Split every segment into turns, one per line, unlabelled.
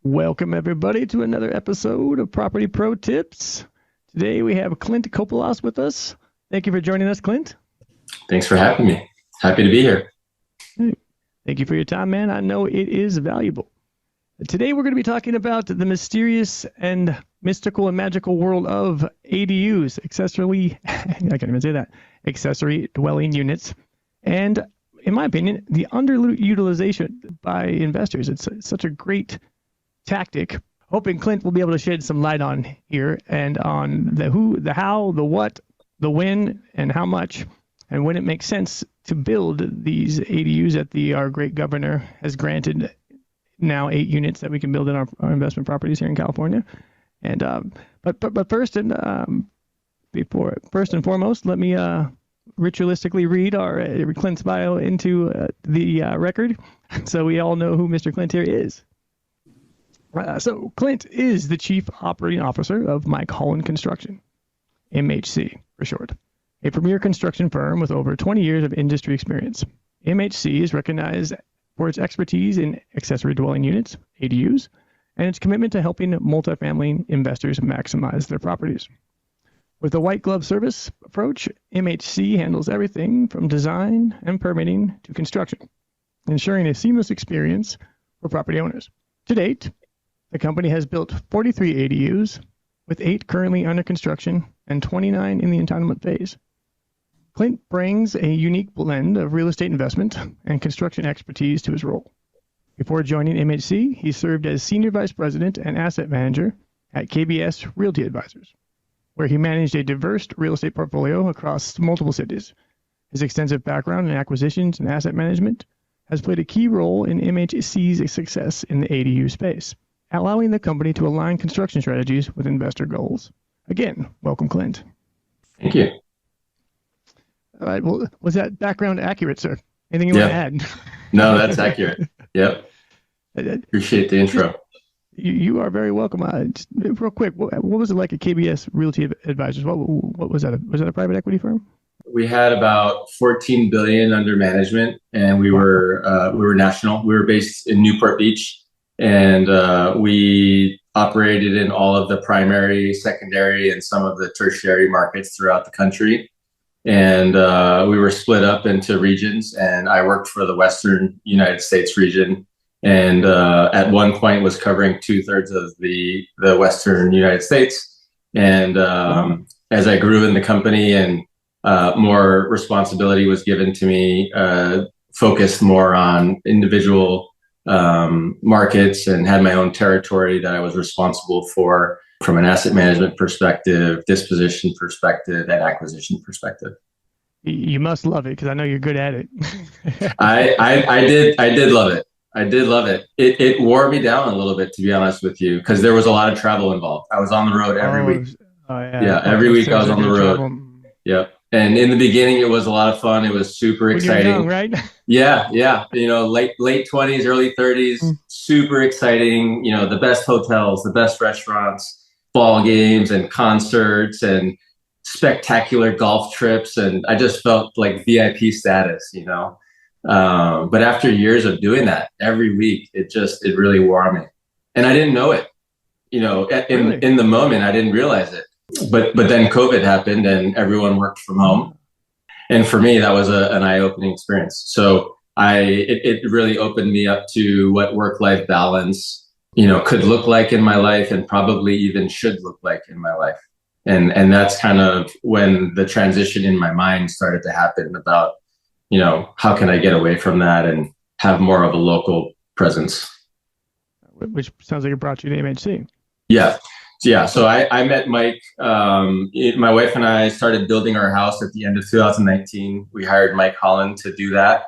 Welcome, everybody, to another episode of Property Pro Tips. Today we have Clint Copulos with us. Thank you for joining us, Clint.
Thanks for having me. Happy to be here.
Thank you for your time, man. I know it is valuable. Today we're going to be talking about the mysterious and mystical and magical world of ADUs, accessory dwelling units, and in my opinion, the underutilization by investors. It's such a great tactic. Hoping Clint will be able to shed some light on here and on the who, the how, the what, the when, and how much, and when it makes sense to build these ADUs that our great governor has granted now 8 units that we can build in our investment properties here in California. And but first and foremost, let me ritualistically read our Clint's bio into the record, so we all know who Mr. Clint here is. So Clint is the Chief Operating Officer of Mike Holland Construction, MHC for short, a premier construction firm with over 20 years of industry experience. MHC is recognized for its expertise in accessory dwelling units, ADUs, and its commitment to helping multifamily investors maximize their properties. With a white glove service approach, MHC handles everything from design and permitting to construction, ensuring a seamless experience for property owners. To date, the company has built 43 ADUs, with 8 currently under construction and 29 in the entitlement phase. Clint brings a unique blend of real estate investment and construction expertise to his role. Before joining MHC, he served as Senior Vice President and Asset Manager at KBS Realty Advisors, where he managed a diverse real estate portfolio across multiple cities. His extensive background in acquisitions and asset management has played a key role in MHC's success in the ADU space, allowing the company to align construction strategies with investor goals. Again, welcome, Clint.
Thank you.
All right. Well, was that background accurate, sir? Anything you want to add?
No, that's accurate. Yep. Appreciate the intro.
You are very welcome. Just real quick, what was it like at KBS Realty Advisors? What was that? Was that a private equity firm?
We had about 14 billion under management, and we were national. We were based in Newport Beach, and we operated in all of the primary, secondary, and some of the tertiary markets throughout the country. And we were split up into regions, and I worked for the Western United States region, and at one point was covering 2/3 of the Western United States. And as I grew in the company and more responsibility was given to me, focused more on individual markets and had my own territory that I was responsible for from an asset management perspective, disposition perspective, and acquisition perspective.
You must love it, because I know you're good at it.
I did love it. I did love it. It wore me down a little bit, to be honest with you, because there was a lot of travel involved. I was on the road every week. Yeah, every week I was on the road. Yep. And in the beginning, it was a lot of fun. It was super exciting.
Young, right?
Yeah. You know, late 20s, early 30s, super exciting. You know, the best hotels, the best restaurants, ball games and concerts and spectacular golf trips. And I just felt like VIP status, you know. But after years of doing that every week, it really wore me. And I didn't know it. You know, in the moment, I didn't realize it. But then COVID happened and everyone worked from home. And for me, that was an eye-opening experience. So it really opened me up to what work-life balance, you know, could look like in my life and probably even should look like in my life. And that's kind of when the transition in my mind started to happen about, you know, how can I get away from that and have more of a local presence?
Which sounds like it brought you to MHC.
Yeah. So I met Mike. My wife and I started building our house at the end of 2019. We hired Mike Holland to do that.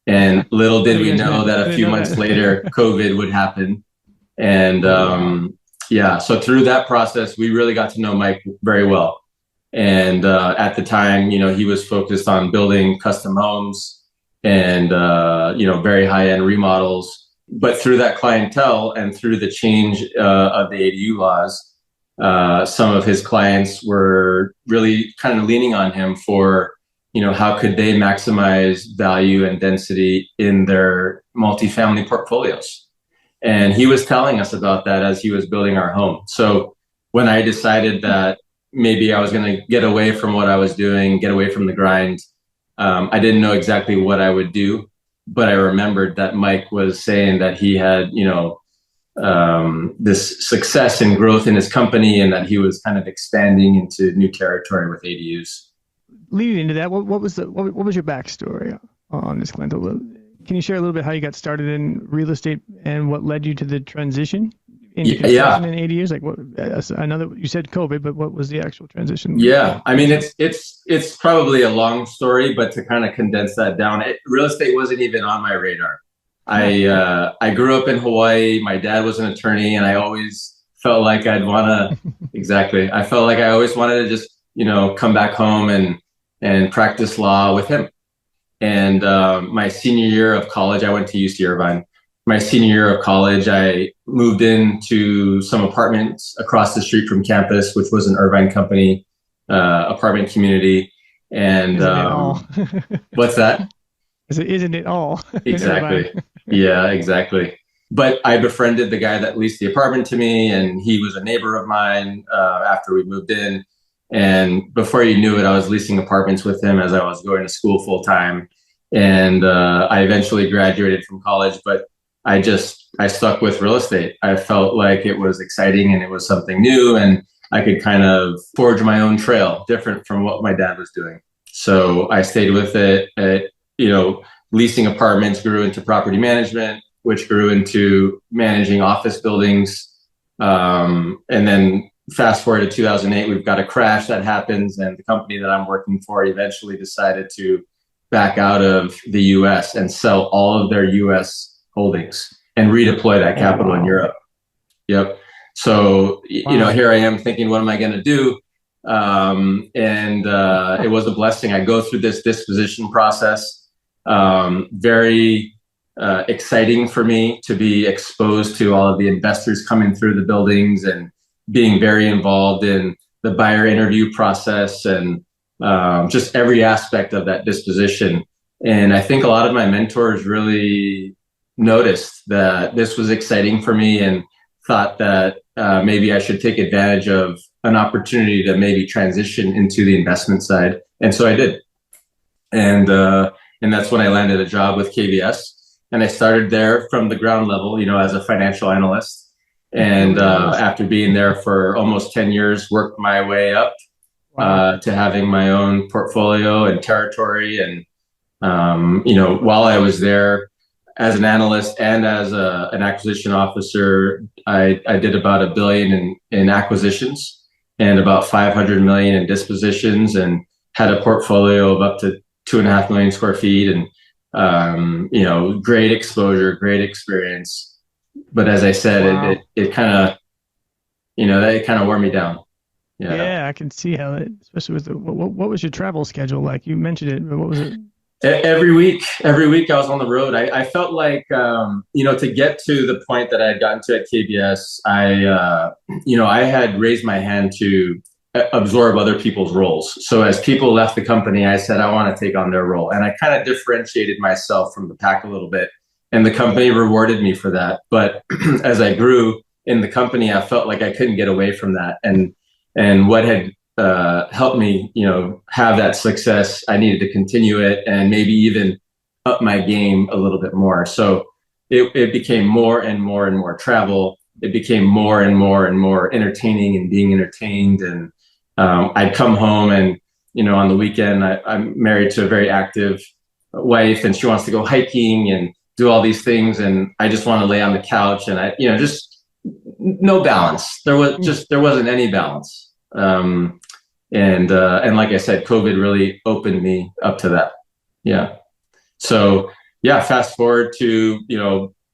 And little did we know that a few months later, COVID would happen. And so through that process, we really got to know Mike very well. And at the time, you know, he was focused on building custom homes and, you know, very high-end remodels. But through that clientele and through the change of the ADU laws, some of his clients were really kind of leaning on him for, you know, how could they maximize value and density in their multifamily portfolios. And he was telling us about that as he was building our home. So when I decided that maybe I was going to get away from what I was doing, get away from the grind, I didn't know exactly what I would do, but I remembered that Mike was saying that he had, this success and growth in his company, and that he was kind of expanding into new territory with ADUs.
Leading into that, what was your backstory on this, Clint? Can you share a little bit how you got started in real estate and what led you to the transition into construction in ADUs? Like, what? I know that you said COVID, but what was the actual transition?
Yeah, I mean, it's probably a long story, but to kind of condense that down, real estate wasn't even on my radar. I grew up in Hawaii. My dad was an attorney, and I always felt like I'd want to exactly. I felt like I always wanted to just come back home and practice law with him. And my senior year of college, I went to UC Irvine. My senior year of college, I moved into some apartments across the street from campus, which was an Irvine company apartment community. And
isn't it all?
What's that?
Isn't it all?
Exactly. Yeah, exactly. But I befriended the guy that leased the apartment to me, and he was a neighbor of mine after we moved in. And before you knew it, I was leasing apartments with him as I was going to school full time. And I eventually graduated from college, but I stuck with real estate. I felt like it was exciting and it was something new, and I could kind of forge my own trail, different from what my dad was doing. So I stayed with it. Leasing apartments grew into property management, which grew into managing office buildings. And then fast forward to 2008, we've got a crash that happens, and the company that I'm working for eventually decided to back out of the US and sell all of their US holdings and redeploy that capital in Europe. Yep. So, here I am thinking, what am I going to do? It was a blessing. I go through this disposition process. Very exciting for me to be exposed to all of the investors coming through the buildings and being very involved in the buyer interview process and just every aspect of that disposition. And I think a lot of my mentors really noticed that this was exciting for me and thought that maybe I should take advantage of an opportunity to maybe transition into the investment side. And so I did. And that's when I landed a job with KBS. And I started there from the ground level, as a financial analyst. And after being there for almost 10 years, worked my way up to having my own portfolio and territory. And, while I was there as an analyst and as an acquisition officer, I did about $1 billion in acquisitions and about 500 million in dispositions, and had a portfolio of up to 2.5 million square feet. And, great exposure, great experience. But as I said, it kind of, it kind of wore me down.
Yeah, I can see how it, especially with what was your travel schedule like? You mentioned it, but what was it?
Every week I was on the road. I felt like, to get to the point that I had gotten to at KBS, I had raised my hand to absorb other people's roles. So as people left the company, I said, I want to take on their role. And I kind of differentiated myself from the pack a little bit. And the company rewarded me for that. But as I grew in the company, I felt like I couldn't get away from that. And what had helped me, have that success, I needed to continue it and maybe even up my game a little bit more. So it became more and more and more travel. It became more and more and more entertaining and being entertained. And I'd come home and, on the weekend, I'm married to a very active wife, and she wants to go hiking and do all these things. And I just want to lay on the couch, and just no balance. There wasn't any balance. And like I said, COVID really opened me up to that. Yeah. So fast forward to,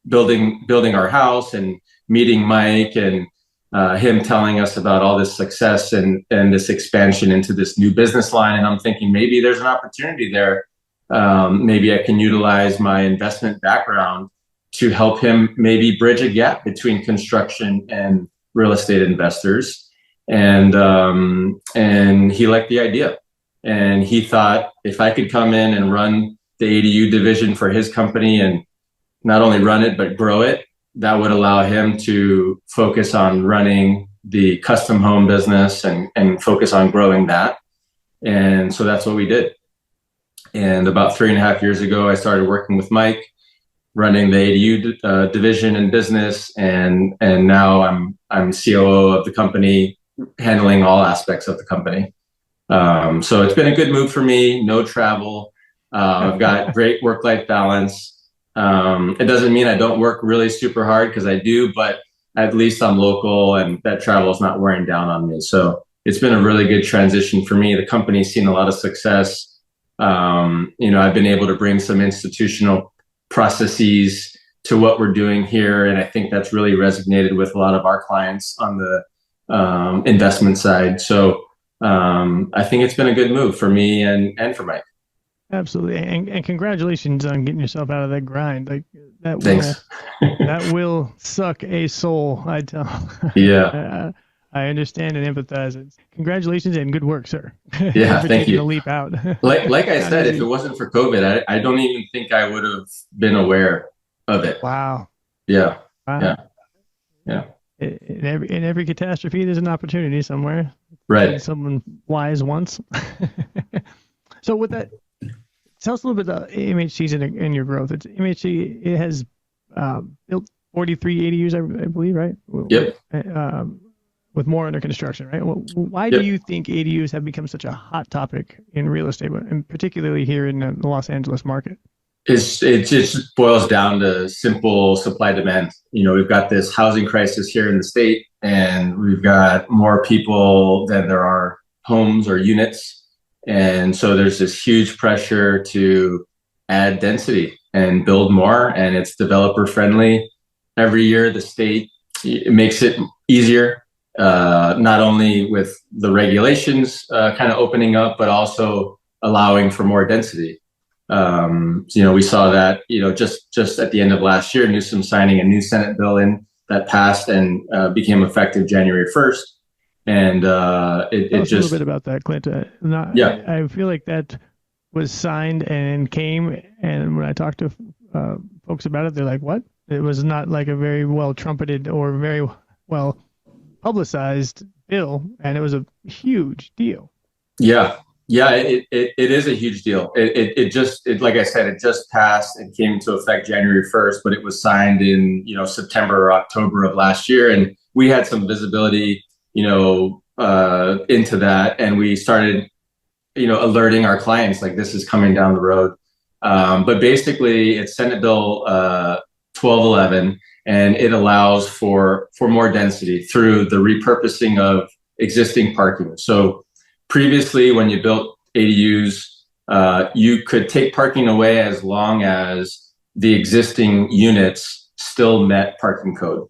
building our house and meeting Mike and him telling us about all this success and this expansion into this new business line. And I'm thinking maybe there's an opportunity there. Maybe I can utilize my investment background to help him maybe bridge a gap between construction and real estate investors. And he liked the idea, and he thought if I could come in and run the ADU division for his company and not only run it, but grow it, that would allow him to focus on running the custom home business and focus on growing that. And so that's what we did. And about 3.5 years ago, I started working with Mike, running the ADU division and business, and now I'm COO of the company, handling all aspects of the company. So it's been a good move for me. No travel. I've got great work-life balance. It doesn't mean I don't work really super hard, because I do, but at least I'm local and that travel is not wearing down on me. So it's been a really good transition for me. The company's seen a lot of success. I've been able to bring some institutional processes to what we're doing here. And I think that's really resonated with a lot of our clients on the investment side. So I think it's been a good move for me and for Mike.
Absolutely. And congratulations on getting yourself out of that grind. Like that
Thanks.
That will suck a soul, I tell.
Yeah.
I understand and empathize. Congratulations and good work, sir.
Yeah,
for
thank
taking
you.
the leap out.
Like I said, if it wasn't for COVID, I don't even think I would have been aware of it.
Wow.
Yeah.
Wow.
Yeah.
In every catastrophe, there's an opportunity somewhere.
Right.
Someone wise once. So with that, tell us a little bit about MHC's and your growth. It's MHC. It has built 43 ADUs, I believe, right?
Yep.
With more under construction, right? Why
Yep.
do you think ADUs have become such a hot topic in real estate, and particularly here in the Los Angeles market?
It just boils down to simple supply demand. We've got this housing crisis here in the state, and we've got more people than there are homes or units. And so there's this huge pressure to add density and build more, and it's developer friendly. Every year, the state makes it easier, not only with the regulations kind of opening up, but also allowing for more density. We saw that, just at the end of last year, Newsom signing a new Senate bill in that passed and became effective January 1st. And
Tell us a little bit about that, Clint.
Yeah.
I feel like that was signed and came, and when I talked to folks about it, they're like, what? It was not like a very well trumpeted or very well publicized bill, and it was a huge deal.
Yeah. It is a huge deal. Like I said, it just passed and came into effect January 1st, but it was signed in, September or October of last year. And we had some visibility, into that. And we started, alerting our clients, like, this is coming down the road. But basically it's Senate Bill 1211, and it allows for more density through the repurposing of existing parking. So previously, when you built ADUs, you could take parking away as long as the existing units still met parking code.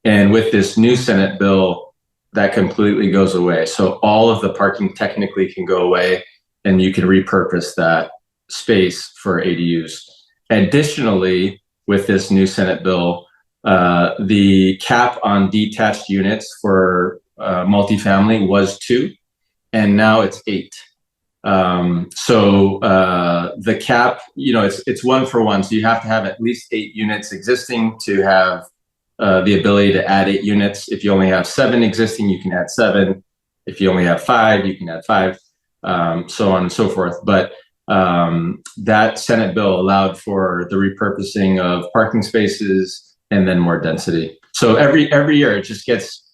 And with this new Senate bill, that completely goes away. So all of the parking technically can go away, and you can repurpose that space for ADUs. Additionally, with this new Senate bill, the cap on detached units for multifamily was 2. And now it's 8. So the cap, it's 1 for 1. So you have to have at least 8 units existing to have the ability to add 8 units. If you only have 7 existing, you can add 7. If you only have 5, you can add 5, so on and so forth. But that Senate bill allowed for the repurposing of parking spaces and then more density. So every year it just gets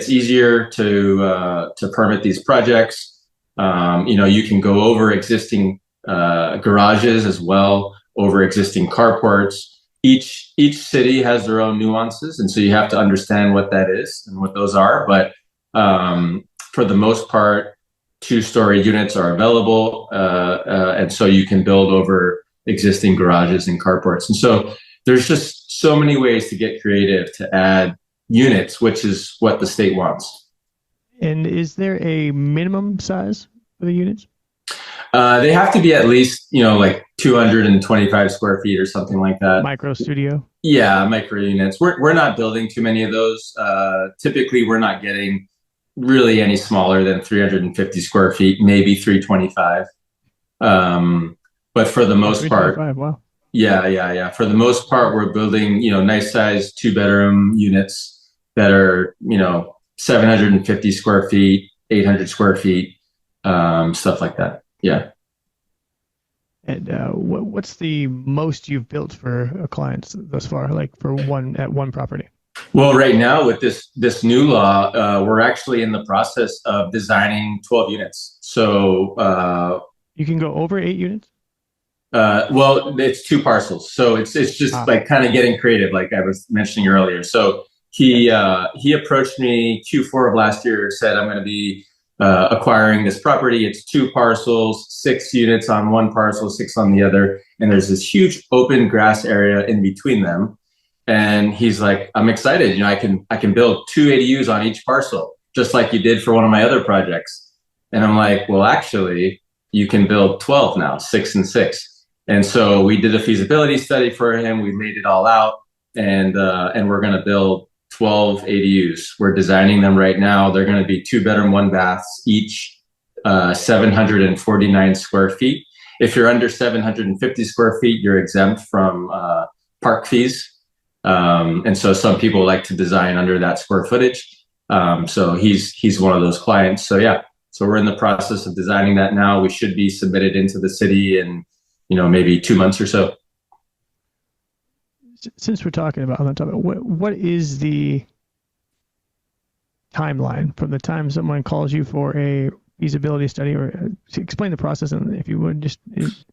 easier to permit these projects. You can go over existing garages as well, over existing carports. Each city has their own nuances, and so you have to understand what that is and what those are. But for the most part, 2-story units are available, and so you can build over existing garages and carports. And so there's just so many ways to get creative to add units, which is what the state wants.
And is there a minimum size for the units?
They have to be at least, like 225 square feet or something like that.
Micro studio?
Yeah, micro units. We're not building too many of those. Typically, we're not getting really any smaller than 350 square feet, maybe 325. But for the most part,
wow.
Yeah. For the most part, we're building, nice size 2 bedroom units that are, 750 square feet, 800 square feet, stuff like that. Yeah.
And what's the most you've built for a client thus far, like for one property?
Well, right now with this new law, we're actually in the process of designing 12 units. So
you can go over 8 units.
Well, it's 2 parcels, so it's just like kind of getting creative, like I was mentioning earlier. So he approached me Q4 of last year, said I'm going to be acquiring this property. It's 2 parcels, 6 units on one parcel, 6 on the other, and there's this huge open grass area in between them. And he's like, I'm excited. I can build 2 ADUs on each parcel, just like you did for one of my other projects. And I'm like, well, actually, you can build 12 now, 6 and 6. And so we did a feasibility study for him. We laid it all out, and we're going to build 12 ADUs. We're designing them right now. They're going to be 2 bedroom, 1 baths, each 749 square feet. If you're under 750 square feet, you're exempt from park fees. And so some people like to design under that square footage. So he's one of those clients. So yeah, so we're in the process of designing that now. We should be submitted into the city in maybe 2 months or so.
Since we're talking about that topic, what is the timeline from the time someone calls you for a feasibility study, or to explain the process, and if you would, just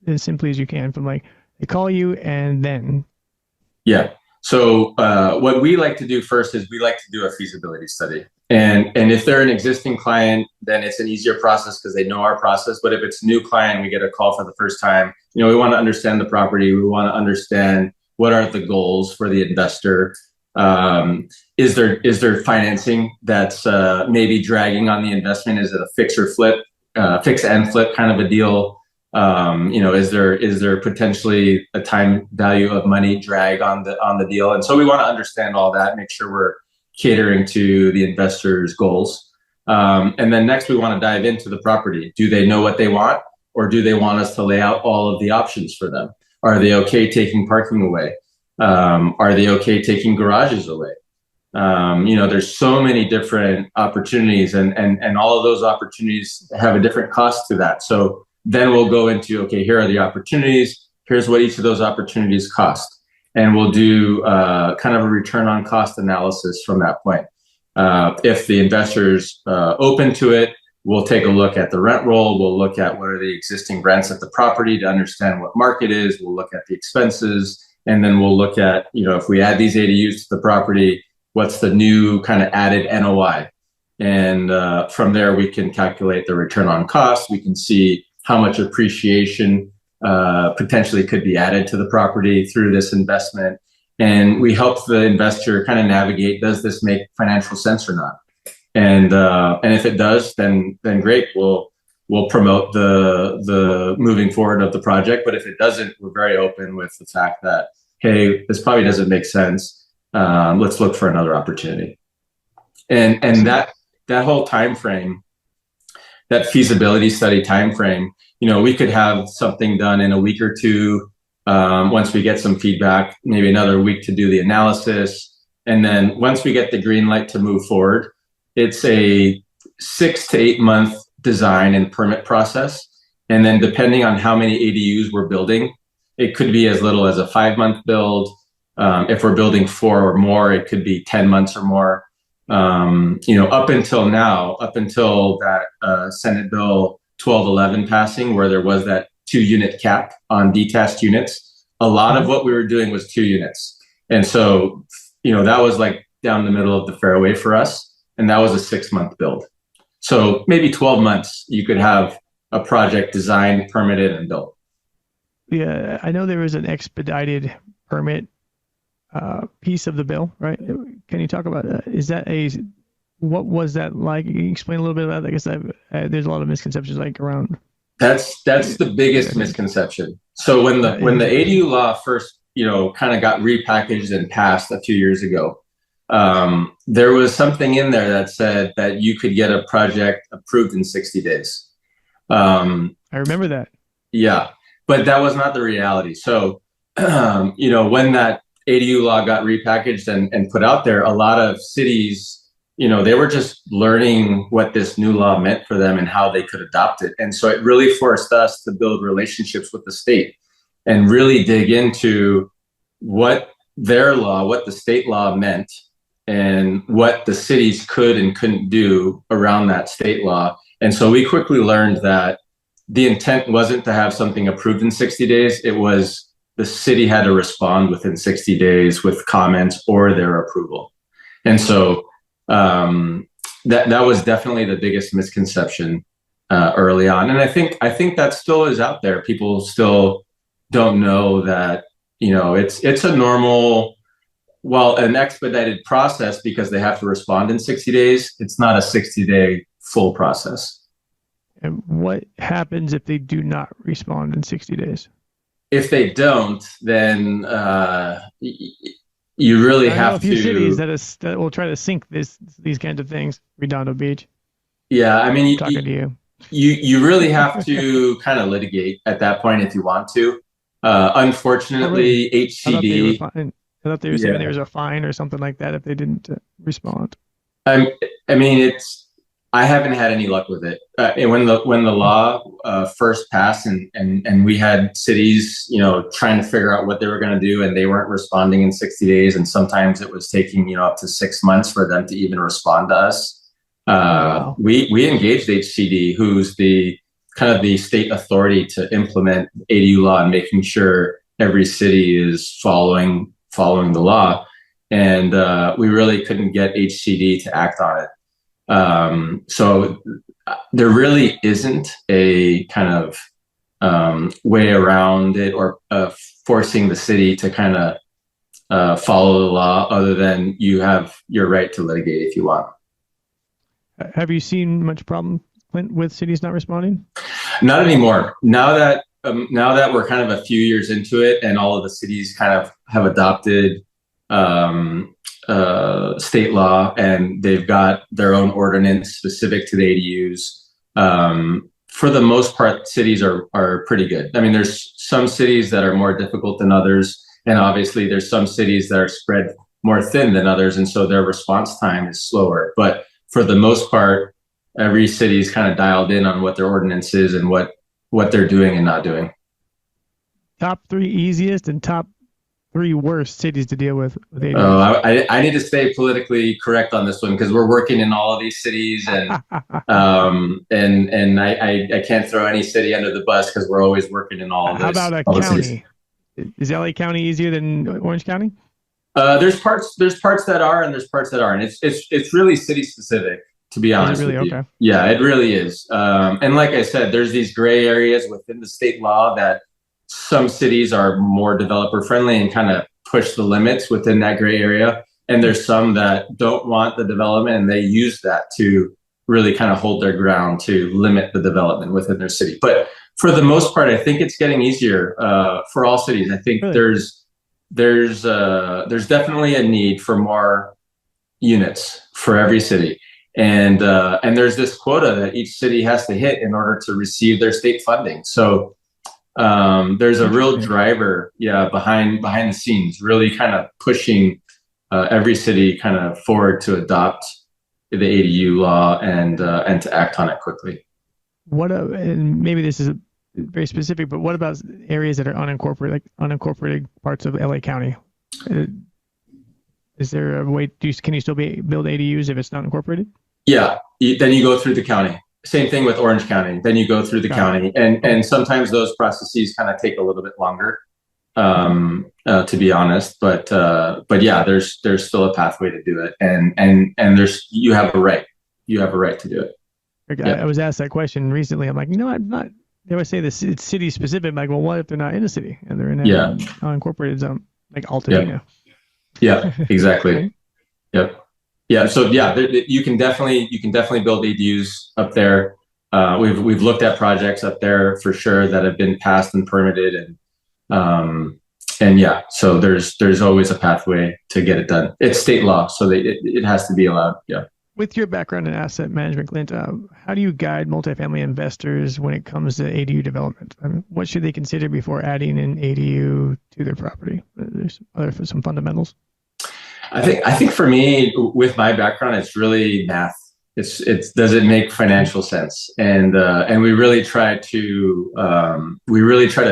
as simply as you can, from like they call you and then?
Yeah. So what we like to do first is we like to do a feasibility study. And if they're an existing client, then it's an easier process because they know our process. But if it's a new client, we get a call for the first time. We want to understand the property. We want to understand what are the goals for the investor. Is there financing that's maybe dragging on the investment? Is it a fix or flip, fix and flip kind of a deal? Is there potentially a time value of money drag on the deal? And so we want to understand all that, make sure we're catering to the investor's goals. And then next we want to dive into the property. Do they know what they want, or do they want us to lay out all of the options for them? Are they okay taking parking away? Are they okay taking garages away? There's so many different opportunities, and all of those opportunities have a different cost to that. So then we'll go into, okay, here are the opportunities. Here's what each of those opportunities cost. And we'll do kind of a return on cost analysis from that point. If the investor's open to it, we'll take a look at the rent roll. We'll look at what are the existing rents at the property to understand what market is. We'll look at the expenses. And then we'll look at, if we add these ADUs to the property, what's the new kind of added NOI? And from there, we can calculate the return on cost. We can see how much appreciation potentially could be added to the property through this investment. And we help the investor kind of navigate, does this make financial sense or not? And if it does, then great. We'll promote the moving forward of the project. But if it doesn't, we're very open with the fact that, hey, this probably doesn't make sense. Let's look for another opportunity. And that whole time frame, that feasibility study time frame, we could have something done in a week or two. Once we get some feedback, maybe another week to do the analysis. And then once we get the green light to move forward, it's a 6 to 8 month design and permit process. And then depending on how many ADUs we're building, it could be as little as a 5-month build. If we're building 4 or more, it could be 10 months or more. Up until now, up until that Senate Bill 1211 passing, where there was that 2-unit cap on detached units, a lot of what we were doing was 2 units. And so, that was like down the middle of the fairway for us. And that was a 6-month build. So maybe 12 months, you could have a project designed, permitted, and built.
Yeah, I know there was an expedited permit piece of the bill, right? Can you talk about that? What was that like? Can you explain a little bit about that? I guess there's a lot of misconceptions around.
That's the biggest misconception. So when the ADU law first, kind of got repackaged and passed a few years ago, there was something in there that said that you could get a project approved in 60 days.
I remember that.
Yeah, but that was not the reality. So when that ADU law got repackaged and put out there, a lot of cities, they were just learning what this new law meant for them and how they could adopt it. And so it really forced us to build relationships with the state and really dig into what their law, what the state law meant, and what the cities could and couldn't do around that state law. And so we quickly learned that the intent wasn't to have something approved in 60 days. It was the city had to respond within 60 days with comments or their approval. And so that was definitely the biggest misconception early on. And I think that still is out there. People still don't know that, it's a normal, an expedited process because they have to respond in 60 days. It's not a 60-day full process.
And what happens if they do not respond in 60 days?
If they don't, then you really have
a few cities that will try to sink these kinds of things. Redondo Beach.
Yeah, I mean,
talking to you.
You really have to kind of litigate at that point if you want to. Unfortunately, HCD.
I thought they were saying there was a fine or something like that if they didn't respond.
I mean, I haven't had any luck with it. And when the law first passed, and we had cities, trying to figure out what they were going to do, and they weren't responding in 60 days, and sometimes it was taking up to 6 months for them to even respond to us.
Wow.
We engaged HCD, who's the kind of the state authority to implement ADU law and making sure every city is following the law, and we really couldn't get HCD to act on it. So there really isn't a kind of way around it or forcing the city to kind of follow the law, other than you have your right to litigate if you want.
Have you seen much problem, Clint, with cities not responding?
Not anymore. Now that we're kind of a few years into it, and all of the cities kind of have adopted state law, and they've got their own ordinance specific to the ADUs. For the most part, cities are pretty good. I mean, there's some cities that are more difficult than others, and obviously there's some cities that are spread more thin than others, and so their response time is slower. But for the most part, every city is kind of dialed in on what their ordinance is and what they're doing and not doing.
Top 3 easiest and top 3 worst cities to deal with ADUs.
Oh, I need to stay politically correct on this one because we're working in all of these cities, and and I can't throw any city under the bus because we're always working in all of this.
How about a county? Is LA County easier than Orange County?
There's parts that are, and there's parts that aren't. It's really city specific, to be honest.
Really?
With you.
Okay.
Yeah, it really is. And like I said, there's these gray areas within the state law that some cities are more developer friendly and kind of push the limits within that gray area. And there's some that don't want the development, and they use that to really kind of hold their ground to limit the development within their city. But for the most part, I think it's getting easier for all cities. I think really? There's definitely a need for more units for every city. And there's this quota that each city has to hit in order to receive their state funding. So there's a real driver, behind the scenes, really kind of pushing every city kind of forward to adopt the ADU law and to act on it quickly.
And maybe this is very specific, but what about areas that are unincorporated parts of LA County? Is there a way? Can you still build ADUs if it's not incorporated?
Yeah, then you go through the county. Same thing with Orange County. Then you go through the county, and sometimes those processes kind of take a little bit longer, to be honest. But yeah, there's still a pathway to do it, and you have a right. You have a right to do it.
Okay, yeah. I was asked that question recently. I'm like, I'm not. They always say this it's city specific. I'm like, well, what if they're not in a city and they're in an unincorporated zone, like Altadena?
Yeah, exactly. Yep. Yeah. So yeah, you can definitely build ADUs up there. We've looked at projects up there for sure that have been passed and permitted, and yeah, so there's always a pathway to get it done. It's state law, so it has to be allowed. Yeah.
with your background in asset management, Clint, how do you guide multifamily investors when it comes to ADU development? I mean, what should they consider before adding an ADU to their property? There's some fundamentals.
I think for me, with my background, it's really math. It's does it make financial sense? And we really try to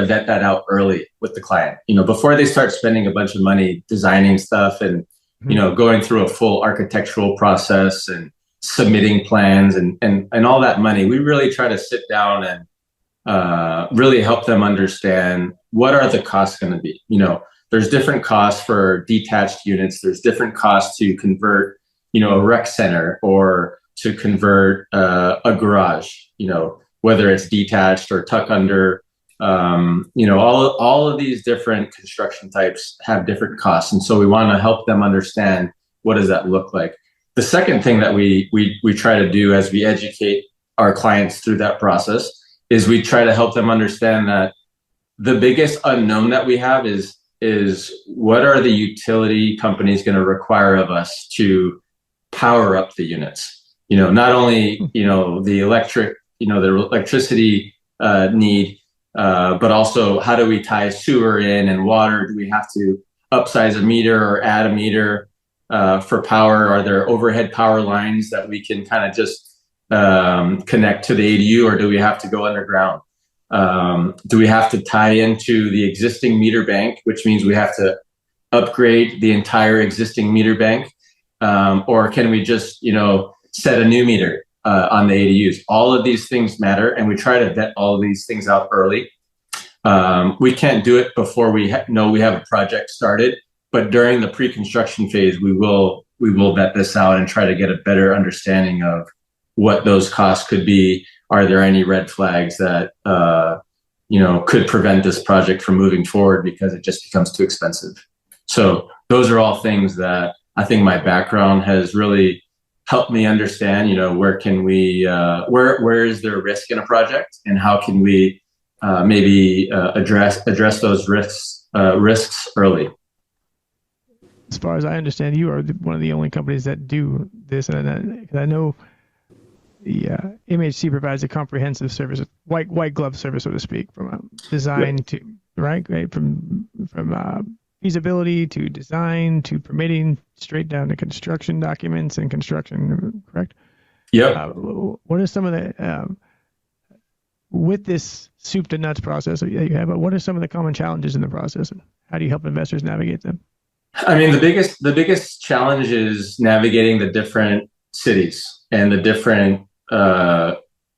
vet that out early with the client. Before they start spending a bunch of money designing stuff and going through a full architectural process and submitting plans and all that money. We really try to sit down and really help them understand what are the costs going to be. There's different costs for detached units. There's different costs to convert, a rec center or to convert a garage, whether it's detached or tuck under. All of these different construction types have different costs. And so we want to help them understand what does that look like. The second thing that we try to do as we educate our clients through that process is we try to help them understand that the biggest unknown that we have is what are the utility companies going to require of us to power up the units? Not only, the electricity need, but also how do we tie sewer in and water? Do we have to upsize a meter or add a meter for power? Are there overhead power lines that we can kind of just connect to the ADU, or do we have to go underground? Do we have to tie into the existing meter bank, which means we have to upgrade the entire existing meter bank? Or can we just, set a new meter on the ADUs? All of these things matter, and we try to vet all of these things out early. We can't do it before we know we have a project started, but during the pre-construction phase, we will vet this out and try to get a better understanding of what those costs could be. Are there any red flags that could prevent this project from moving forward because it just becomes too expensive? So those are all things that I think my background has really helped me understand. Where can we, where is there risk in a project, and how can we maybe address those risks early?
As far as I understand, you are one of the only companies that do this, and I know the MHC provides a comprehensive service, white glove service, so to speak, from design to right from feasibility to design to permitting, straight down to construction documents and construction. Correct?
Yeah.
What are some of the with this soup to nuts process that you have? What are some of the common challenges in the process, and how do you help investors navigate them?
I mean, the biggest challenge is navigating the different cities and the different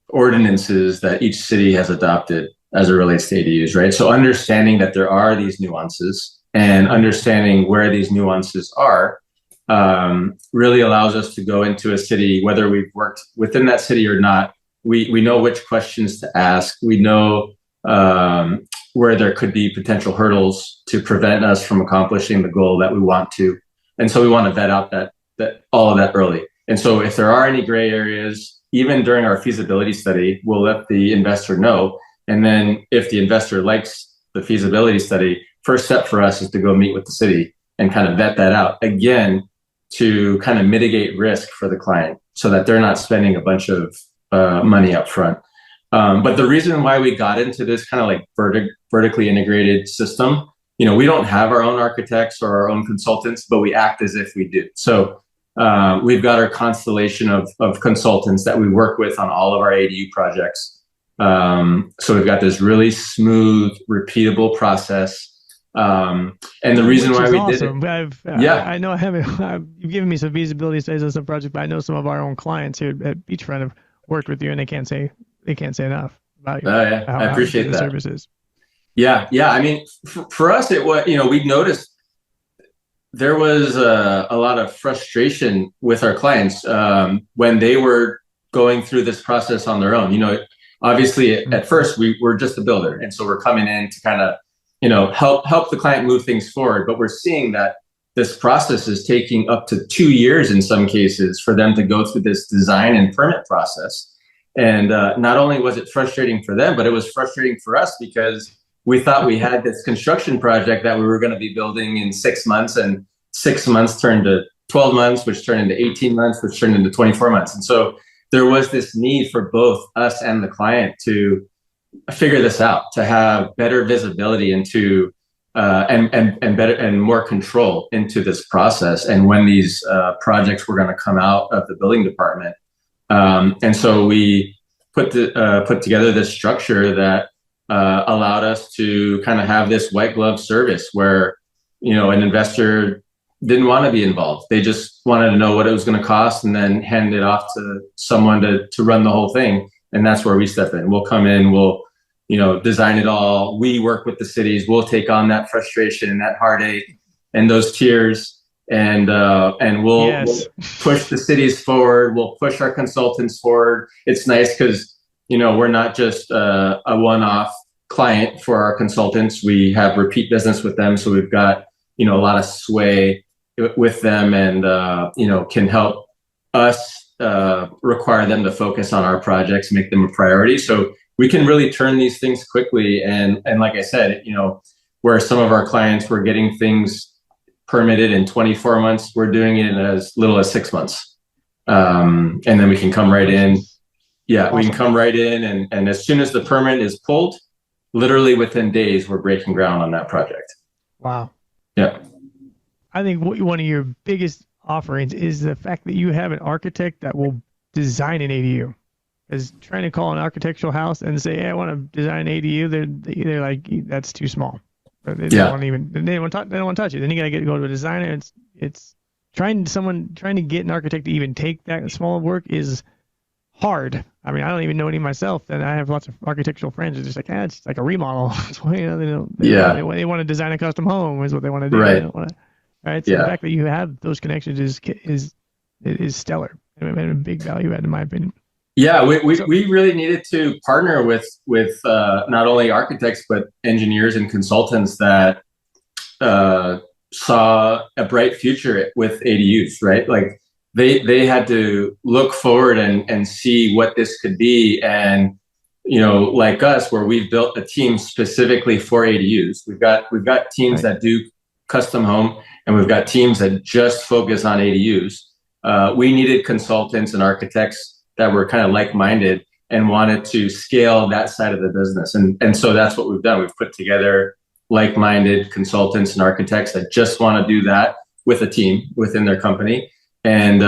ordinances that each city has adopted as it relates to ADUs, right? So understanding that there are these nuances and understanding where these nuances are really allows us to go into a city, whether we've worked within that city or not. We know which questions to ask. We know where there could be potential hurdles to prevent us from accomplishing the goal that we want to. And so we want to vet out that all of that early. And so if there are any gray areas, even during our feasibility study, we'll let the investor know. And then if the investor likes the feasibility study, first step for us is to go meet with the city and kind of vet that out again to kind of mitigate risk for the client so that they're not spending a bunch of money up front. But the reason why we got into this kind of like vertically integrated system, we don't have our own architects or our own consultants, but we act as if we do. So we've got our constellation of consultants that we work with on all of our ADU projects. So we've got this really smooth, repeatable process. And the reason why we
awesome.
did it,
I know you've given me some feasibility studies on some projects, but I know some of our own clients here at Beachfront have worked with you, and they can't say enough about you.
I appreciate that.
Services.
Yeah. I mean, for us, it was, we noticed there was a lot of frustration with our clients when they were going through this process on their own. Obviously, at first we were just a builder, and so we're coming in to kind of help the client move things forward. But we're seeing that this process is taking up to 2 years in some cases for them to go through this design and permit process. And not only was it frustrating for them, but it was frustrating for us because we thought we had this construction project that we were going to be building in 6 months, and 6 months turned to 12 months, which turned into 18 months, which turned into 24 months. And so there was this need for both us and the client to figure this out, to have better visibility into and better and more control into this process, and when these projects were going to come out of the building department. And so we put together this structure that allowed us to kind of have this white glove service where, an investor didn't want to be involved. They just wanted to know what it was going to cost and then hand it off to someone to run the whole thing. And that's where we step in. We'll come in, we'll, design it all. We work with the cities. We'll take on that frustration and that heartache and those tears, and we'll push the cities forward. We'll push our consultants forward. It's nice because, we're not just a one-off client for our consultants. We have repeat business with them. So we've got, a lot of sway with them, and, can help us require them to focus on our projects, make them a priority. So we can really turn these things quickly. And like I said, where some of our clients were getting things permitted in 24 months, we're doing it in as little as 6 months. And then we can come right in. Yeah, awesome. We can come right in. And as soon as the permit is pulled, literally within days, we're breaking ground on that project.
Wow.
Yeah.
I think one of your biggest offerings is the fact that you have an architect that will design an ADU. Is trying to call an architectural house and say, "Hey, I want to design an ADU." They're like, "That's too small." They don't want to touch it. Then you got to go to a designer. It's trying to get an architect to even take that small of work is hard. I mean, I don't even know any myself, and I have lots of architectural friends who are just like, it's like a remodel. They want to design a custom home is what they want to do.
Right.
Right. So the fact that you have those connections is stellar and a big value add in my opinion.
Yeah, we really needed to partner with not only architects but engineers and consultants that saw a bright future with ADUs, right? Like they had to look forward and see what this could be. And like us, where we've built a team specifically for ADUs. We've got teams that do custom home, and we've got teams that just focus on ADUs. We needed consultants and architects that were kind of like-minded and wanted to scale that side of the business. And so that's what we've done. We've put together like-minded consultants and architects that just want to do that with a team within their company. And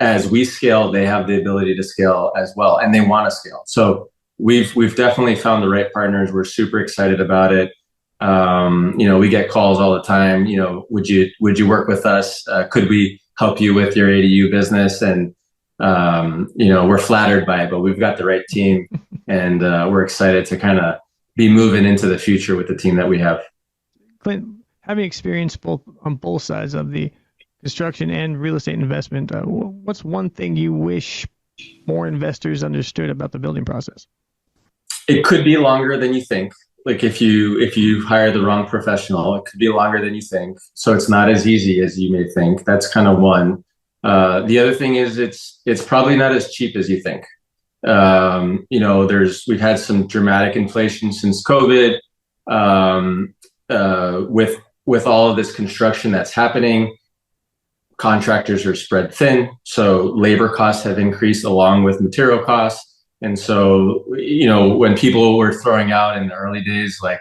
as we scale, they have the ability to scale as well, and they want to scale. So we've definitely found the right partners. We're super excited about it. We get calls all the time. Would you work with us? Could we help you with your ADU business? And we're flattered by it, but we've got the right team, and we're excited to kind of be moving into the future with the team that we have.
Clint, having experience on both sides of the construction and real estate investment, what's one thing you wish more investors understood about the building process?
It could be longer than you think. Like if you hire the wrong professional, it could be longer than you think. So it's not as easy as you may think. That's kind of one. The other thing is it's probably not as cheap as you think. We've had some dramatic inflation since COVID, with all of this construction that's happening. Contractors are spread thin, so labor costs have increased along with material costs. And so, when people were throwing out in the early days, like,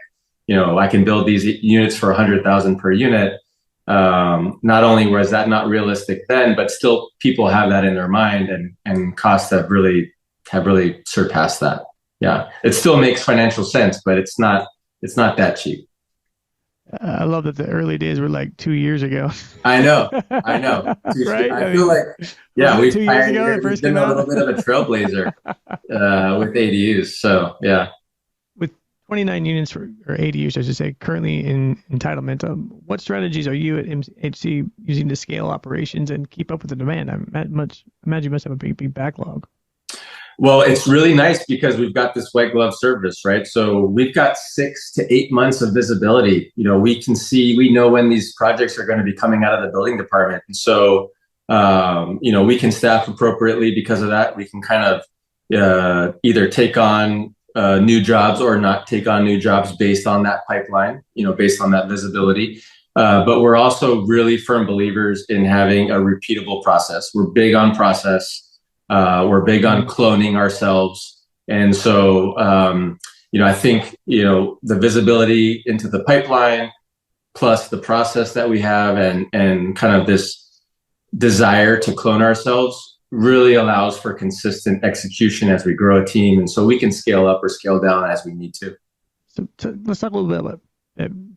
I can build these units for $100,000 per unit. Not only was that not realistic then, but still people have that in their mind, and costs have really surpassed that. Yeah. It still makes financial sense, but it's not that cheap.
I love that the early days were like 2 years ago.
I know.
Right?
I feel like, we've
2 years ago,
been a little bit of a trailblazer with ADUs. So, yeah.
With 29 units or ADUs, I should say, currently in entitlement, what strategies are you at MHC using to scale operations and keep up with the demand? I imagine you must have a big backlog.
Well, it's really nice because we've got this white glove service, right? So we've got 6 to 8 months of visibility. We know when these projects are going to be coming out of the building department. And so, we can staff appropriately because of that. We can kind of either take on new jobs or not take on new jobs based on that pipeline, based on that visibility. But we're also really firm believers in having a repeatable process. We're big on process. We're big on cloning ourselves. And so, I think, the visibility into the pipeline plus the process that we have and kind of this desire to clone ourselves really allows for consistent execution as we grow a team. And so we can scale up or scale down as we need to.
So let's talk a little bit about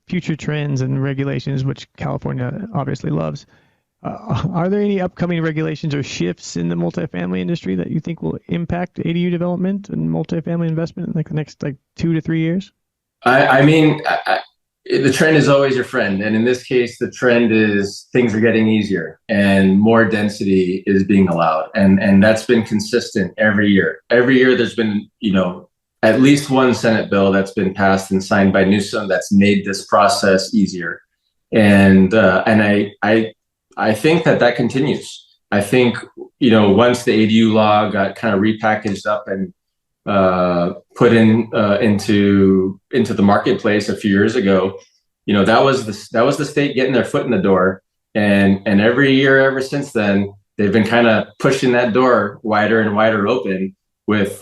future trends and regulations, which California obviously loves. Are there any upcoming regulations or shifts in the multifamily industry that you think will impact ADU development and multifamily investment in like the next 2 to 3 years?
I mean, the trend is always your friend. And in this case, the trend is things are getting easier and more density is being allowed. And that's been consistent every year. Every year there's been, at least one Senate bill that's been passed and signed by Newsom that's made this process easier. And I think that continues. I think, once the ADU law got kind of repackaged up and put into the marketplace a few years ago, that was the state getting their foot in the door, and every year ever since then they've been kind of pushing that door wider and wider open with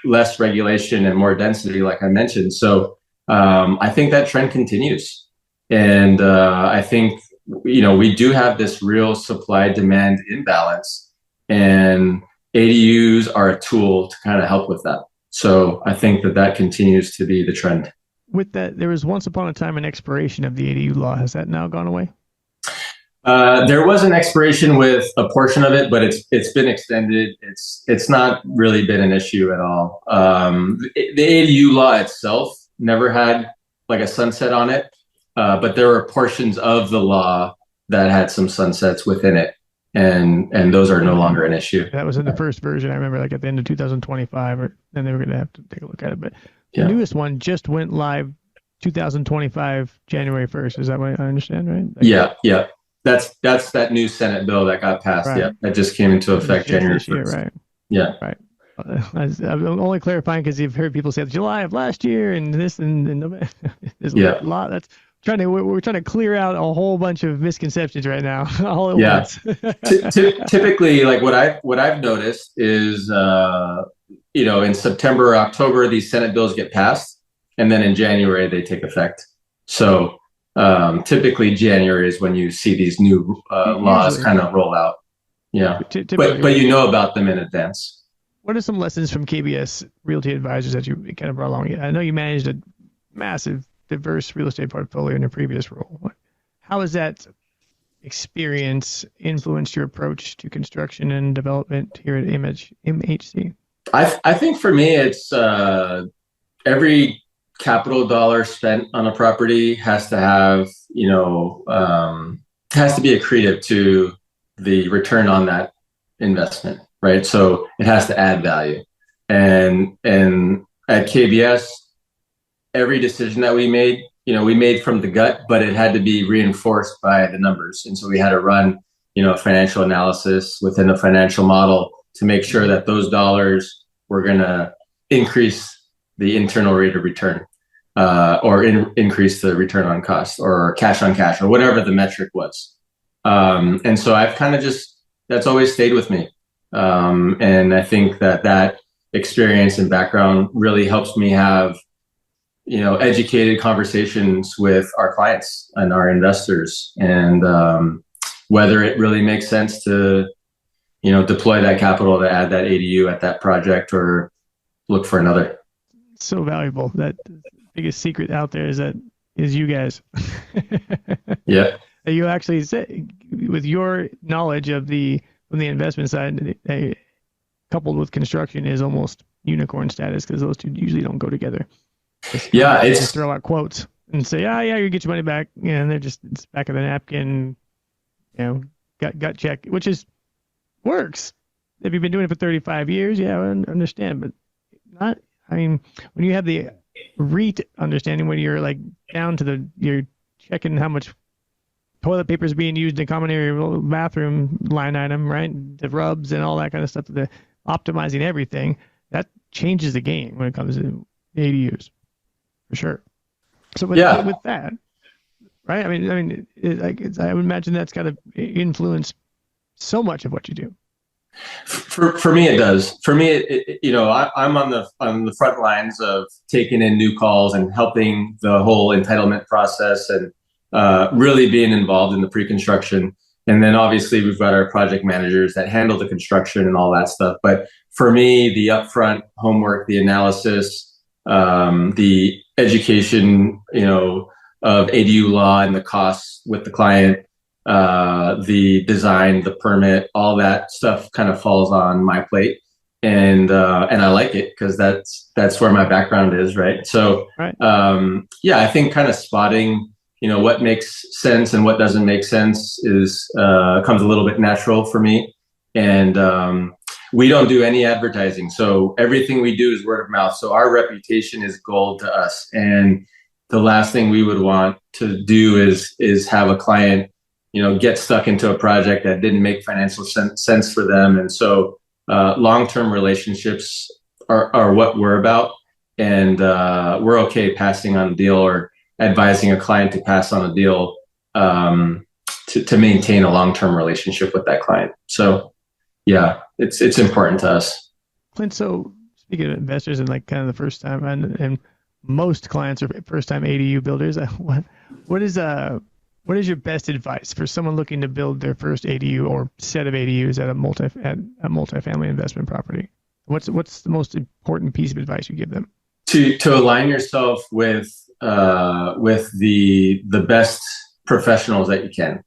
less regulation and more density, like I mentioned. So I think that trend continues, and I think we do have this real supply-demand imbalance, and ADUs are a tool to kind of help with that. So I think that continues to be the trend.
With that, there was once upon a time an expiration of the ADU law. Has that now gone away?
There was an expiration with a portion of it, but it's been extended. It's not really been an issue at all. The ADU law itself never had like a sunset on it, but there were portions of the law that had some sunsets within it. And those are no longer an issue.
That was in the first version. I remember, like at the end of 2025, then they were going to have to take a look at it. But the newest one just went live 2025, January 1st. Is that what I understand, right?
Yeah. That's that new Senate bill that got passed. Right. Yeah, that just came into effect January 1st. Year,
right.
Yeah.
Right. I'm only clarifying because you've heard people say July of last year and this and there's a lot. We're trying to clear out a whole bunch of misconceptions right now. All at once.
Typically, like what I've noticed is, in September or October, these Senate bills get passed, and then in January they take effect. So typically January is when you see these new laws kind of roll out. Yeah, but you know about them in advance.
What are some lessons from KBS Realty Advisors that you kind of brought along? I know you managed a massive, diverse real estate portfolio in your previous role. How has that experience influenced your approach to construction and development here at MHC?
I think for me, it's every capital dollar spent on a property has to have, has to be accretive to the return on that investment, right? So it has to add value. And at KBS, every decision that we made, we made from the gut, but it had to be reinforced by the numbers. And so we had to run, financial analysis within a financial model to make sure that those dollars were going to increase the internal rate of return, or increase the return on cost or cash on cash or whatever the metric was. And so I've kind of that's always stayed with me. And I think that experience and background really helps me have, educated conversations with our clients and our investors, and whether it really makes sense to, deploy that capital to add that ADU at that project or look for another.
So valuable. That biggest secret out there is you guys.
Yeah.
You actually say, with your knowledge from the investment side, coupled with construction, is almost unicorn status, because those two usually don't go together. It's just throw out quotes and say, you get your money back, and they're just, it's back of the napkin, gut check, which works. If you've been doing it for 35 years, I understand, but not. I mean, when you have the REIT understanding, when you're like down to you're checking how much toilet paper is being used in a common area bathroom line item, right? The rubs and all that kind of stuff, the optimizing everything, that changes the game when it comes to ADUs, for sure. So with that, right? I would imagine that's got to influence so much of what you do.
For me, it does. For me, I'm on the front lines of taking in new calls and helping the whole entitlement process and really being involved in the pre-construction. And then obviously we've got our project managers that handle the construction and all that stuff. But for me, the upfront homework, the analysis, the education, of ADU law and the costs with the client, the design, the permit, all that stuff kind of falls on my plate, and I like it because that's where my background is, right? So,
Right.
yeah, I think kind of spotting, what makes sense and what doesn't make sense is comes a little bit natural for me, and we don't do any advertising, so everything we do is word of mouth. So our reputation is gold to us, and the last thing we would want to do is have a client get stuck into a project that didn't make financial sense for them. And so long-term relationships are what we're about. And we're okay passing on a deal or advising a client to pass on a deal to maintain a long-term relationship with that client. So yeah, it's important to us.
Clint, so speaking of investors and like kind of the first time, and most clients are first time ADU builders, what is your best advice for someone looking to build their first ADU or set of ADUs at a multifamily investment property? What's the most important piece of advice you give them?
To align yourself with the best professionals that you can.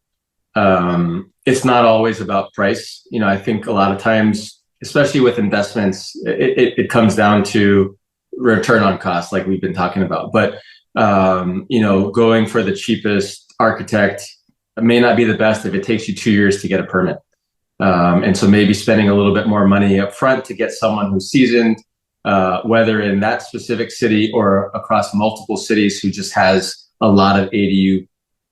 It's not always about price. I think a lot of times, especially with investments, it comes down to return on cost, like we've been talking about. But going for the cheapest architect may not be the best if it takes you 2 years to get a permit. And so maybe spending a little bit more money up front to get someone who's seasoned, whether in that specific city or across multiple cities, who just has a lot of ADU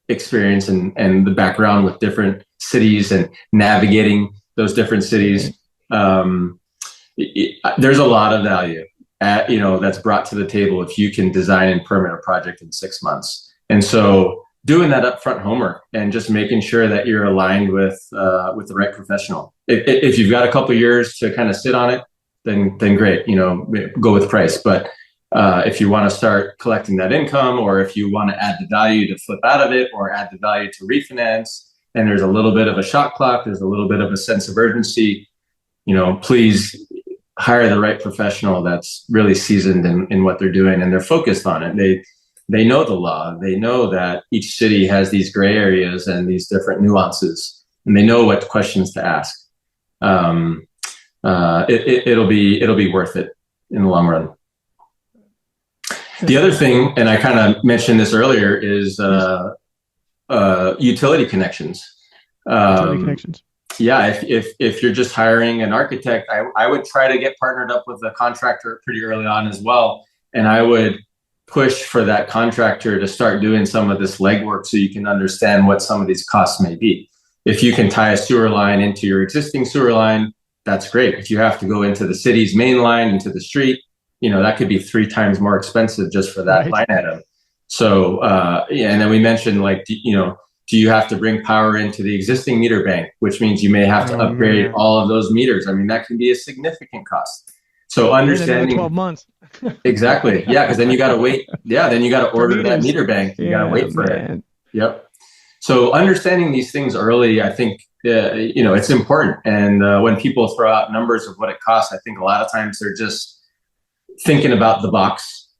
experience and the background with different cities and navigating those different cities. There's a lot of value that's brought to the table if you can design and permit a project in 6 months. And so doing that upfront homework and just making sure that you're aligned with the right professional. If you've got a couple of years to kind of sit on it, then great, go with price. But if you want to start collecting that income, or if you want to add the value to flip out of it, or add the value to refinance, and there's a little bit of a shot clock, there's a little bit of a sense of urgency, please hire the right professional that's really seasoned in what they're doing, and they're focused on it. They know the law. They know that each city has these gray areas and these different nuances, and they know what questions to ask. It'll be worth it in the long run. The other thing, and I kind of mentioned this earlier, is utility connections.
Utility connections.
Yeah, if you're just hiring an architect, I would try to get partnered up with a contractor pretty early on as well, and I would push for that contractor to start doing some of this legwork so you can understand what some of these costs may be. If you can tie a sewer line into your existing sewer line, that's great. If you have to go into the city's main line, into the street, that could be 3 times more expensive just for that line item. So, and then we mentioned, do you have to bring power into the existing meter bank, which means you may have to upgrade all of those meters. I mean, that can be a significant cost. So understanding
12 months.
Exactly. Yeah. Cause then you got to wait. Yeah. Then you got to order that meter bank. You got to wait for it. Yep. So understanding these things early, I think, it's important. And when people throw out numbers of what it costs, I think a lot of times they're just thinking about the box.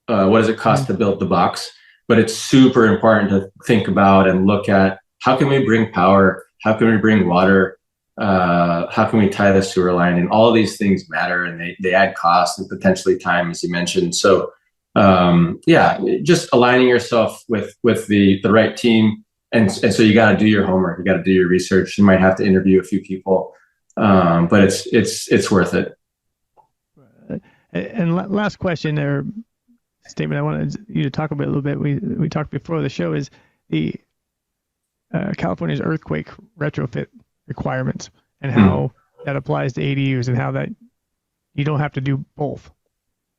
What does it cost to build the box? But it's super important to think about and look at, how can we bring power? How can we bring water? How can we tie the sewer line? And all of these things matter, and they add cost and potentially time, as you mentioned. So just aligning yourself with the right team. And so you got to do your homework. You got to do your research. You might have to interview a few people, but it's worth it.
And last question or statement I wanted you to talk about a little bit. We talked before the show is the California's earthquake retrofit requirements and how that applies to ADUs and how that you don't have to do both.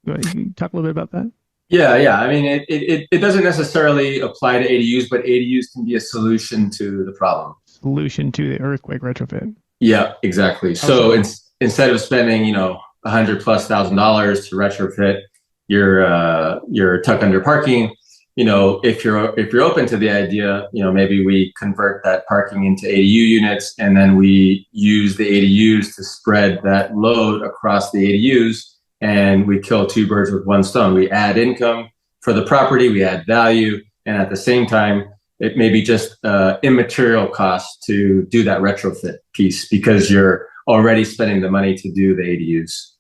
You talk a little bit about that?
Yeah. I mean, it doesn't necessarily apply to ADUs, but ADUs can be a solution to the problem.
Solution to the earthquake retrofit.
Yeah, exactly.
How
So
so?
instead of spending, $100,000+ to retrofit your tuck under parking, if you're open to the idea, maybe we convert that parking into ADU units, and then we use the ADUs to spread that load across the ADUs, and we kill two birds with one stone. We add income for the property, we add value, and at the same time, it may be just immaterial cost to do that retrofit piece because you're already spending the money to do the ADUs.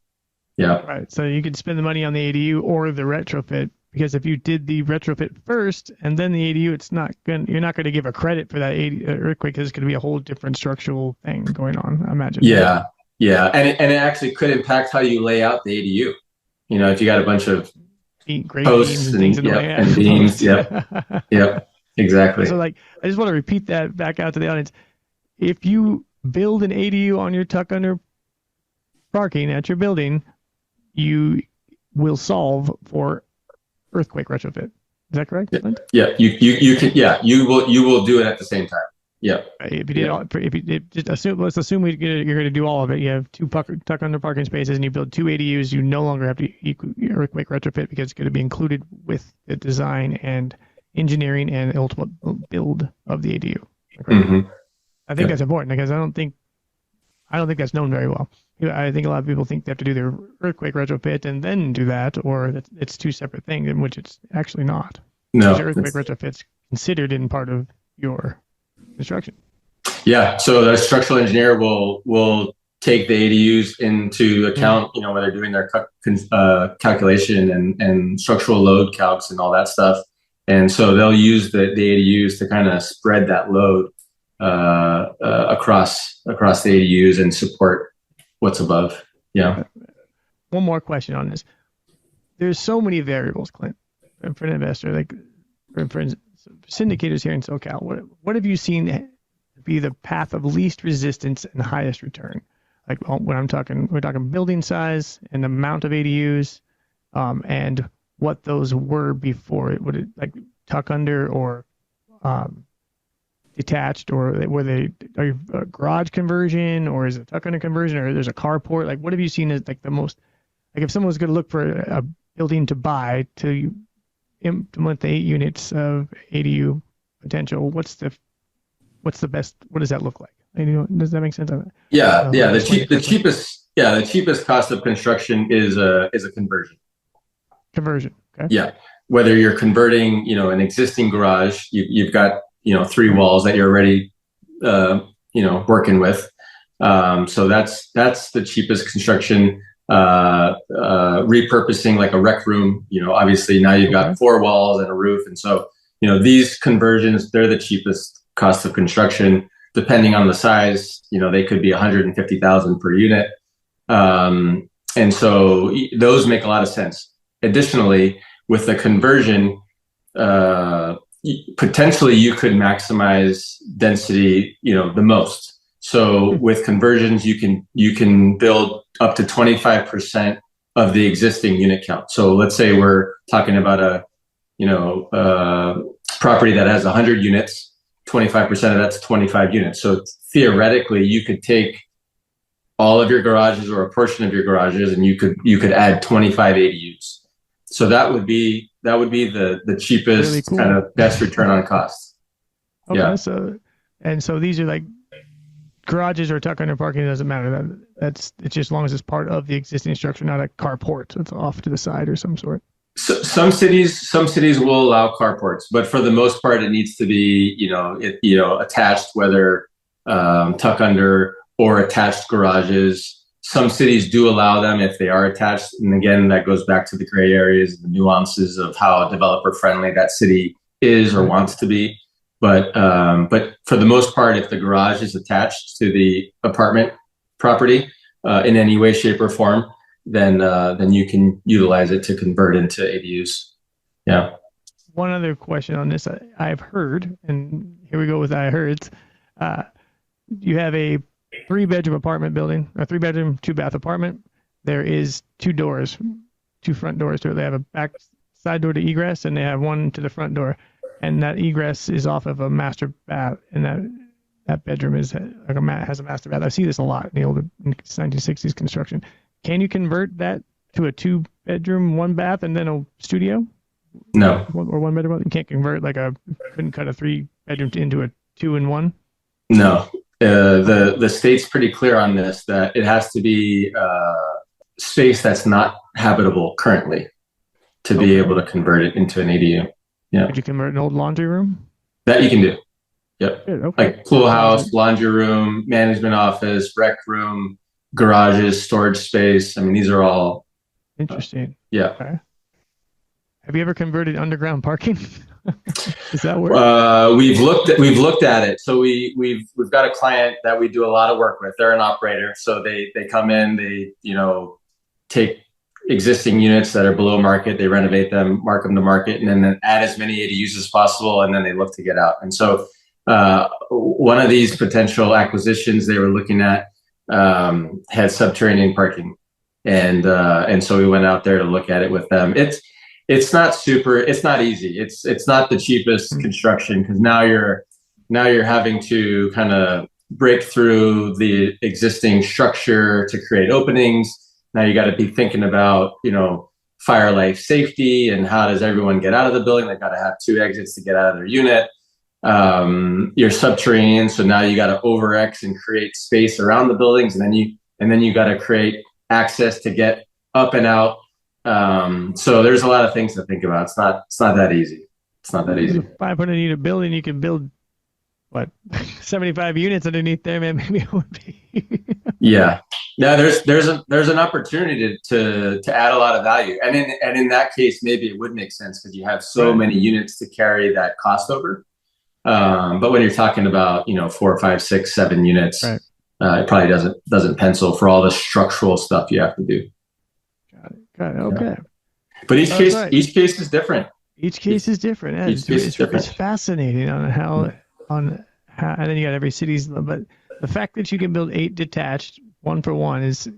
Yeah.
Right. So you could spend the money on the ADU or the retrofit, because if you did the retrofit first and then the ADU, you're not going to give a credit for that earthquake, because it's going to be a whole different structural thing going on, I imagine.
Yeah. Yeah. And it actually could impact how you lay out the ADU. If you got a bunch of
Great beams
posts
and things in the way.
and beams. Yep. Yep. Exactly.
So I just want to repeat that back out to the audience. If you build an ADU on your tuck under parking at your building, you will solve for earthquake retrofit. Is that correct, Clint?
Yeah. You can. Yeah. You will do it at the same time. Yeah.
If you did, if you did, just assume, let's assume you're going to do all of it. You have two tuck under parking spaces, and you build two ADUs. You no longer have to earthquake retrofit, because it's going to be included with the design and engineering and ultimate build of the ADU.
Mm-hmm.
I think that's important, because I don't think that's known very well. I think a lot of people think they have to do their earthquake retrofit and then do that, or that it's two separate things, in which it's actually not.
No.
Your earthquake retrofit's considered in part of your construction.
Yeah. So the structural engineer will take the ADUs into account, when they're doing their calculation and structural load calcs and all that stuff. And so they'll use the ADUs to kind of spread that load across the ADUs and support what's above. Yeah.
One more question on this. There's so many variables, Clint, for an investor, like for syndicators here in SoCal. What have you seen be the path of least resistance and highest return? Like when we're talking building size and amount of ADUs, and what those were before it. Would it like tuck under or detached, or are you a garage conversion, or is it tuck under conversion, or there's a carport? Like, what have you seen as like the most, like if someone was going to look for a building to buy to implement the 8 units of ADU potential, what's the best? What does that look like? Does that make sense?
Yeah. The cheapest cost of construction is a conversion.
Conversion. Okay.
Yeah. Whether you're converting, an existing garage, you've got 3 walls that you're already working with. So that's the cheapest construction. Repurposing like a rec room, obviously now you've got 4 walls and a roof, and so these conversions, they're the cheapest cost of construction. Depending on the size, they could be $150,000 per unit, and so those make a lot of sense. Additionally, with the conversion, potentially you could maximize density, the most. So with conversions, you can build up to 25% of the existing unit count. So let's say we're talking about a property that has 100 units, 25% of that's 25 units. So theoretically, you could take all of your garages or a portion of your garages, and you could add 25 ADUs. So that would be the cheapest, really cool, kind of best return on cost.
Okay, yeah. So these are like garages or tuck under parking. It doesn't matter. It's just as long as it's part of the existing structure, not a carport. It's off to the side or some sort.
So, some cities will allow carports, but for the most part, it needs to be attached, whether tuck under or attached garages. Some cities do allow them if they are attached. And again, that goes back to the gray areas, the nuances of how developer friendly that city is or wants to be. But for the most part, if the garage is attached to the apartment property in any way, shape, or form, then you can utilize it to convert into ADUs. Yeah.
One other question on this. I've heard, and here we go with I heard, you have a 3-bedroom apartment building, a 3-bedroom, 2-bath apartment. There is 2 front doors to it. They have a back side door to egress, and they have one to the front door, and that egress is off of a master bath, and that bedroom is has a master bath. I see this a lot in the older 1960s construction. Can you convert that to a 2-bedroom, 1-bath, and then a studio?
No.
Or 1-bedroom? You can't convert couldn't cut a 3-bedroom into a 2-in-1?
No. The state's pretty clear on this, that it has to be space that's not habitable currently to be able to convert it into an ADU. Yeah.
Could you convert an old laundry room?
That you can do. Yep.
Good, okay.
Like pool house, laundry room, management office, rec room, garages, storage space. I mean, these are all
interesting.
Yeah.
Okay. Have you ever converted underground parking? Does that work?
We've looked at it. So we've got a client that we do a lot of work with. They're an operator, so they come in, they take existing units that are below market, they renovate them, mark them to market, and then add as many ADUs as possible, and then they look to get out. And so one of these potential acquisitions they were looking at had subterranean parking, and so we went out there to look at it with them. It's not easy. It's not the cheapest construction, because now you're having to kind of break through the existing structure to create openings. Now you got to be thinking about, fire life safety, and how does everyone get out of the building? They've got to have 2 exits to get out of their unit. You're subterranean, so now you got to over-X and create space around the buildings, and then you got to create access to get up and out. So there's a lot of things to think about. It's not that easy. It's not that easy. 500
unit building, you can build 75 units underneath there, man. Maybe it would be.
Yeah. There's an opportunity to add a lot of value, and in that case, maybe it would make sense, because you have so many units to carry that cost over. But when you're talking about 4, 5, 6, 7 units, it probably doesn't pencil for all the structural stuff you have to do.
Got it. Okay.
Yeah. But each case is different.
Each case is different. Yeah, it's fascinating on how, and then you got every city's, but the fact that you can build 8 detached 1-for-1 is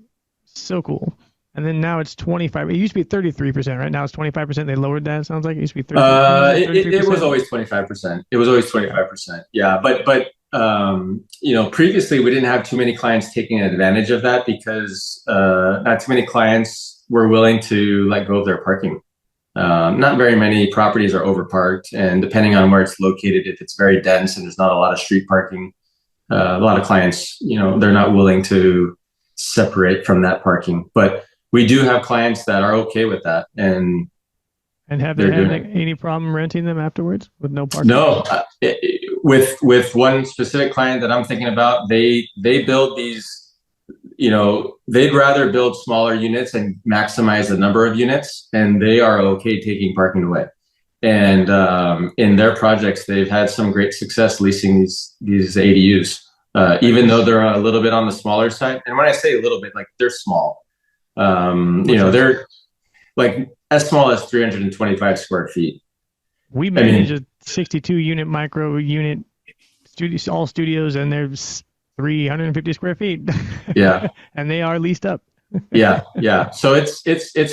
so cool. And then now it's 25. It used to be 33%. Right now it's 25%. They lowered that. It sounds like it used to be 33%.
It was always 25%. It was always 25%. Yeah, but previously we didn't have too many clients taking advantage of that, because not too many clients were willing to let go of their parking. Not very many properties are overparked, and depending on where it's located, if it's very dense and there's not a lot of street parking, a lot of clients, they're not willing to separate from that parking. But we do have clients that are okay with that, and
have they had any problem renting them afterwards with no parking?
No, with one specific client that I'm thinking about, they build these. They'd rather build smaller units and maximize the number of units, and they are okay taking parking away. And in their projects, they've had some great success leasing these ADUs, even though they're a little bit on the smaller side. And when I say a little bit, they're small. They're like as small as 325 square feet.
We manage a 62-unit micro unit studios, all studios, and there's 350 square feet.
Yeah.
And they are leased up.
Yeah. So it's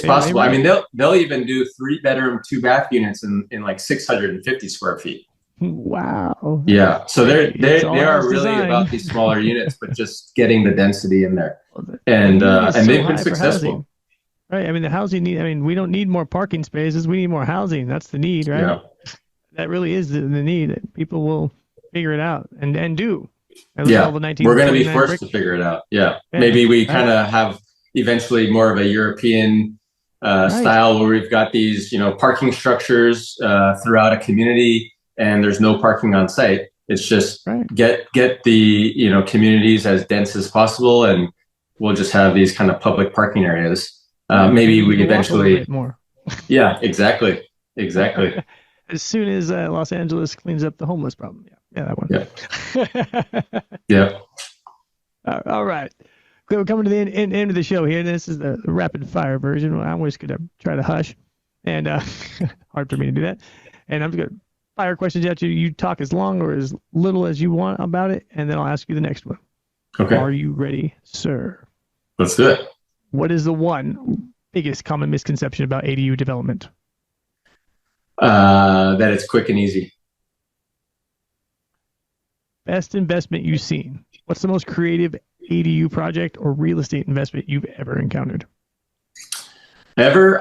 possible. I mean, they'll even do 3-bedroom, 2-bath units in like 650 square feet.
Wow.
Yeah. So they are really about these smaller units, but just getting the density in there. And they've been successful.
Right. I mean, the housing need, we don't need more parking spaces. We need more housing. That's the need, right? Yeah. That really is the need. People will figure it out and do.
Yeah, we're going to be forced to figure it out. Yeah. Maybe we kind of have eventually more of a European style, where we've got these, parking structures throughout a community, and there's no parking on site. It's just get the, communities as dense as possible, and we'll just have these kind of public parking areas. Maybe we eventually more. Yeah, exactly.
As soon as Los Angeles cleans up the homeless problem. Yeah, that one.
Yeah.
All right. We're coming to the end of the show here. This is the rapid fire version. I'm just going to try to hush, and hard for me to do that. And I'm just going to fire questions at you. You talk as long or as little as you want about it, and then I'll ask you the next one.
Okay.
Are you ready, sir?
Let's do it.
What is the one biggest common misconception about ADU development?
that it's quick and easy.
Best investment you've seen. What's the most creative ADU project or real estate investment you've ever encountered?
Ever?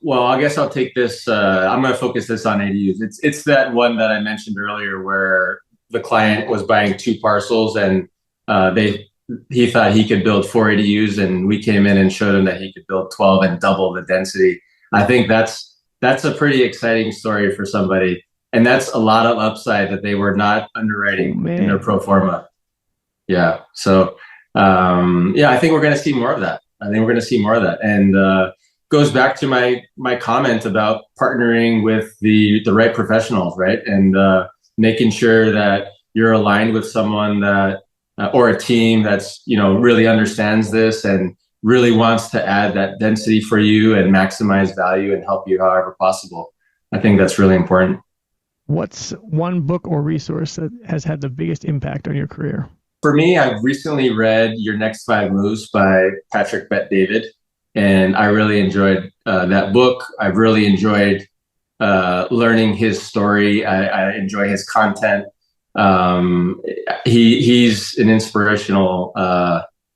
Well, I guess I'll take this. I'm going to focus this on ADUs. It's that one that I mentioned earlier where the client was buying two parcels and he thought he could build 4 ADUs, and we came in and showed him that he could build 12 and double the density. I think that's a pretty exciting story for somebody, and that's a lot of upside that they were not underwriting in their pro forma. Yeah. So yeah, I think we're going to see more of that. And goes back to my comment about partnering with the right professionals, right? And making sure that you're aligned with someone that or a team that's really understands this and really wants to add that density for you and maximize value and help you however possible. I think that's really important.
What's one book or resource that has had the biggest impact on your career?
For me, I've recently read Your Next 5 Moves by Patrick Bet-David, and I really enjoyed that book. I've really enjoyed learning his story. I enjoy his content. He's an inspirational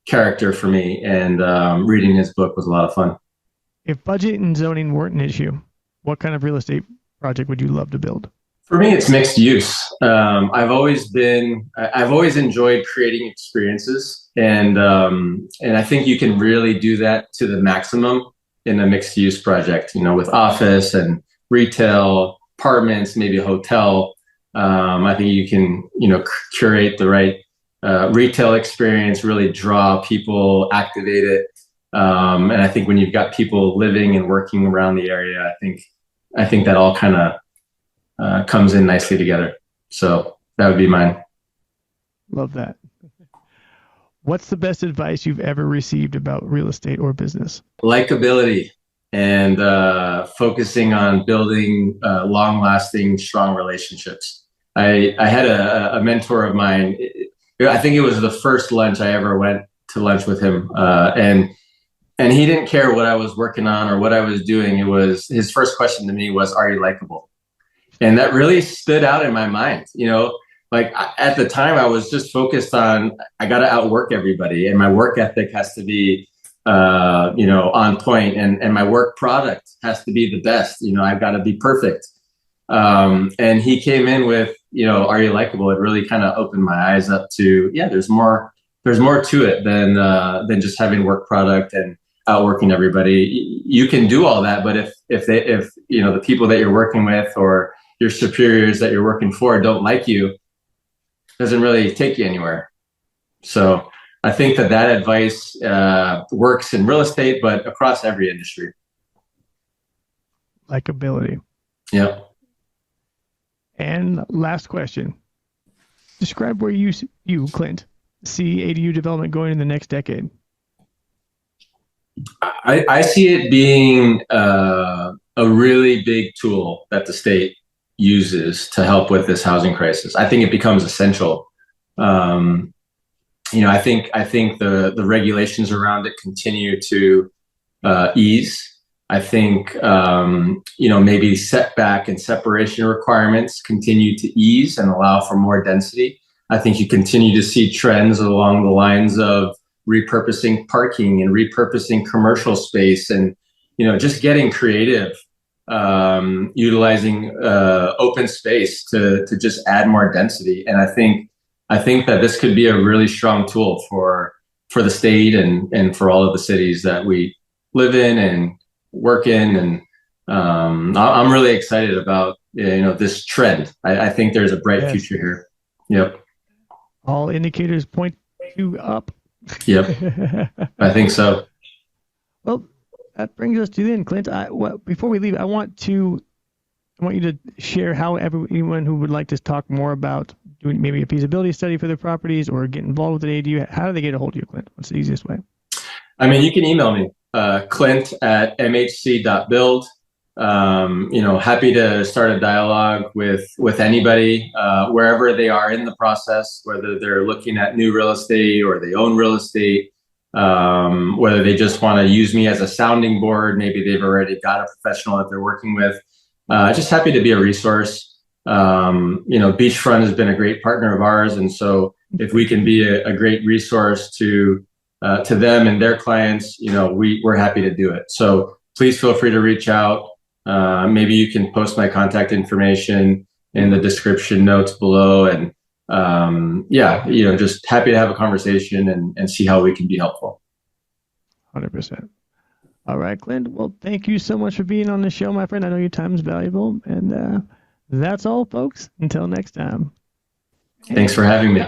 character for me, and reading his book was a lot of fun.
If budget and zoning weren't an issue, what kind of real estate project would you love to build?
For me, it's mixed use. I've always enjoyed creating experiences, and I think you can really do that to the maximum in a mixed use project. With office and retail, apartments, maybe a hotel. I think you can curate the right retail experience, really draw people, activate it, and I think when you've got people living and working around the area, I think that all kind of comes in nicely together. So that would be mine.
Love that. What's the best advice you've ever received about real estate or business? Likability
and focusing on building long-lasting, strong relationships. I had a mentor of mine. I think it was the first lunch I ever went to lunch with him, and he didn't care what I was working on or what I was doing. It was his first question to me was, "Are you likable?" And that really stood out in my mind. Like at the time I was just focused on, I got to outwork everybody, and my work ethic has to be, on point, and my work product has to be the best. I've got to be perfect. And he came in with, "Are you likable?" It really kind of opened my eyes up to, yeah, there's more to it than just having work product and outworking everybody. You can do all that, but if the people that you're working with or your superiors that you're working for don't like you, it doesn't really take you anywhere. So I think that advice works in real estate, but across every industry.
Likability.
Yeah.
And last question. Describe where you, Clint, see ADU development going in the next decade.
I see it being a really big tool that the state uses to help with this housing crisis. I think it becomes essential. I think the regulations around it continue to ease. I think maybe setback and separation requirements continue to ease and allow for more density. I think you continue to see trends along the lines of repurposing parking and repurposing commercial space, and just getting creative, utilizing open space to just add more density. And I think that this could be a really strong tool for the state and for all of the cities that we live in and work in. And I'm really excited about this trend. I think there's a bright future here. Yep.
All indicators point to up.
Yep. I think so.
Well, that brings us to the end, Clint. Before we leave, I want you to share how anyone who would like to talk more about doing maybe a feasibility study for their properties or get involved with an ADU, how do they get a hold of you, Clint? What's the easiest way?
I mean, you can email me, clint@mhc.build. Happy to start a dialogue with anybody, wherever they are in the process, whether they're looking at new real estate or they own real estate, whether they just want to use me as a sounding board. Maybe they've already got a professional that they're working with. just happy to be a resource. Beachfront has been a great partner of ours, and so if we can be a great resource to them and their clients, we're happy to do it. So please feel free to reach out. Maybe you can post my contact information in the description notes below, and just happy to have a conversation and see how we can be helpful.
100%. All right, Clint. Well, thank you so much for being on the show, my friend. I know your time is valuable. And that's all, folks. Until next time.
Thanks for having me.